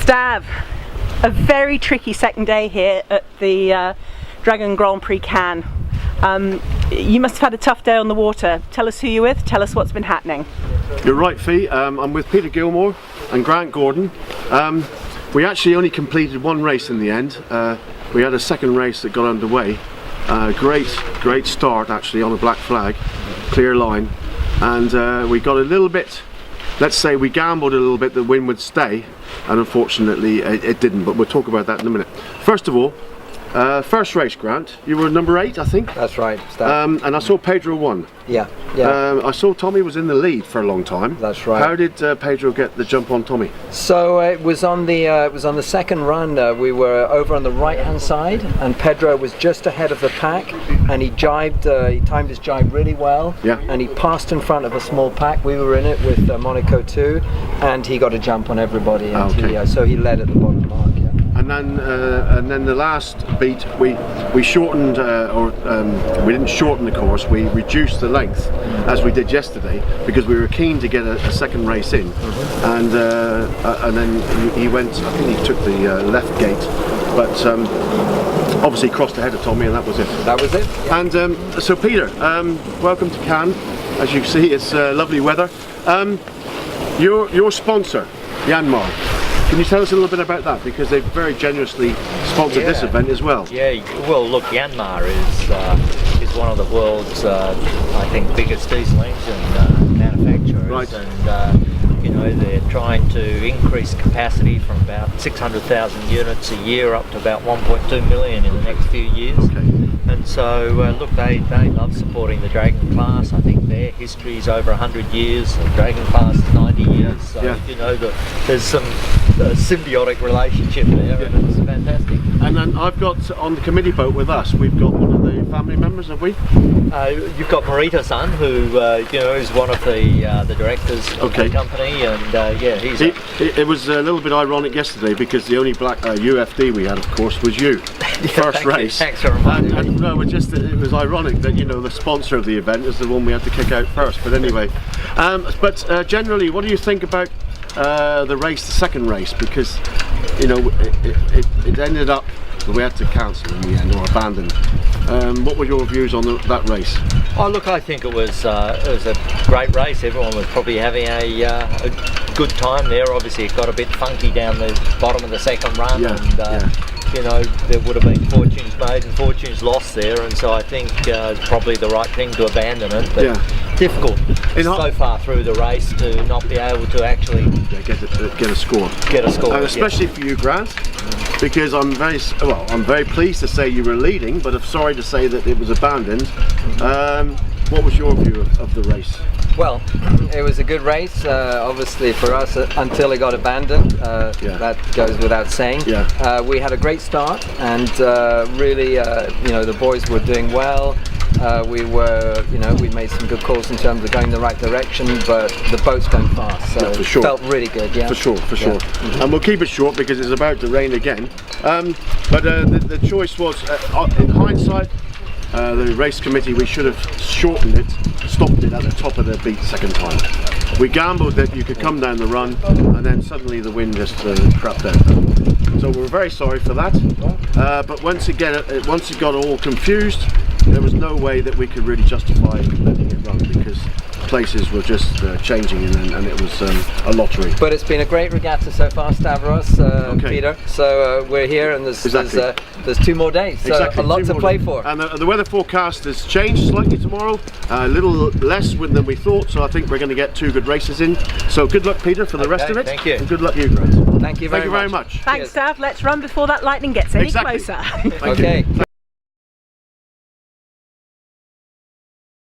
Stav, a very tricky second day here at the Dragon Grand Prix Cannes. You must have had a tough day on the water. Tell us who you're with, tell us what's been happening. You're right, Fee. I'm with Peter Gilmour and Grant Gordon. We actually only completed one race in the end. We had a second race that got underway. Great start actually on a black flag, clear line, and we got a little bit, let's say we gambled a little bit the wind would stay, and unfortunately it didn't, but we'll talk about that in a minute. First of all, first race, Grant, you were number 8, I think? That's right. And I saw Pedro won. Yeah. I saw Tommy was in the lead for a long time. That's right. How did Pedro get the jump on Tommy? So it was on the second run. We were over on the right hand side, and Pedro was just ahead of the pack, and he jibed. He timed his jibe really well. Yeah. And he passed in front of a small pack. We were in it with Monaco 2, and he got a jump on everybody. And okay. So he led at the bottom mark. Yeah. And then the last beat we shortened, we didn't shorten the course. We reduced the length as we did yesterday because we were keen to get a second race in. And then he went. I think he took the left gate, but obviously crossed ahead of Tommy, and that was it. That was it. Yeah. And so Peter, welcome to Cannes. As you see, it's lovely weather. Your sponsor, Gilmour. Can you tell us a little bit about that, because they've very generously sponsored this event as well? Yeah, well look, Gilmour is one of the world's I think biggest diesel engine manufacturers, right. And you know, they're trying to increase capacity from about 600,000 units a year up to about 1.2 million in the next few years. Okay. And so look, they love supporting the Dragon class. I think their history is over 100 years, the Dragon class is 90 years, so yeah. you know there's some symbiotic relationship there, yeah. And it's fantastic. And then I've got on the committee boat with us, we've got one of the family members, have we? You've got Marita-san, who you know is one of the directors of the company, and yeah, it was a little bit ironic yesterday because the only black UFD we had, of course, was you. First race. Thanks for reminding me. No, it was ironic that, you know, the sponsor of the event is the one we had to kick out first. But anyway, generally, what do you think about the race, the second race? Because, you know, it ended up we had to cancel in the end, or abandon. What were your views on that race? Oh look, I think it was a great race. Everyone was probably having a good time there. Obviously it got a bit funky down the bottom of the second run, and you know, there would have been fortunes made and fortunes lost there, and so I think it's probably the right thing to abandon it, but difficult so far through the race to not be able to actually get a score. And especially for you, Grant, because I'm very pleased to say you were leading, but I'm sorry to say that it was abandoned. What was your view of the race? Well, it was a good race, obviously for us, until it got abandoned. That goes without saying. Yeah. We had a great start, and really, you know, the boys were doing well. We made some good calls in terms of going the right direction, but the boat's going fast, so for sure. It felt really good. Yeah. For sure. Mm-hmm. And we'll keep it short because it's about to rain again. But the choice was, in hindsight, the race committee, we should have shortened it, stopped it at the top of the beat second time. We gambled that you could come down the run, and then suddenly the wind just crapped out. So we're very sorry for that. But once it got all confused, there was no way that we could really justify letting it run, because places were just changing, and it was a lottery. But it's been a great regatta so far, Stavros, Peter. So we're here, and there's 2 more days, so a lot to play for. And the weather forecast has changed slightly tomorrow, a little less wind than we thought, so I think we're going to get 2 good races in. So good luck, Peter, for the rest of it. Thank you. And good luck, you, Grant. Thank you very much. Thanks, Stav. Let's run before that lightning gets any closer. Thank you.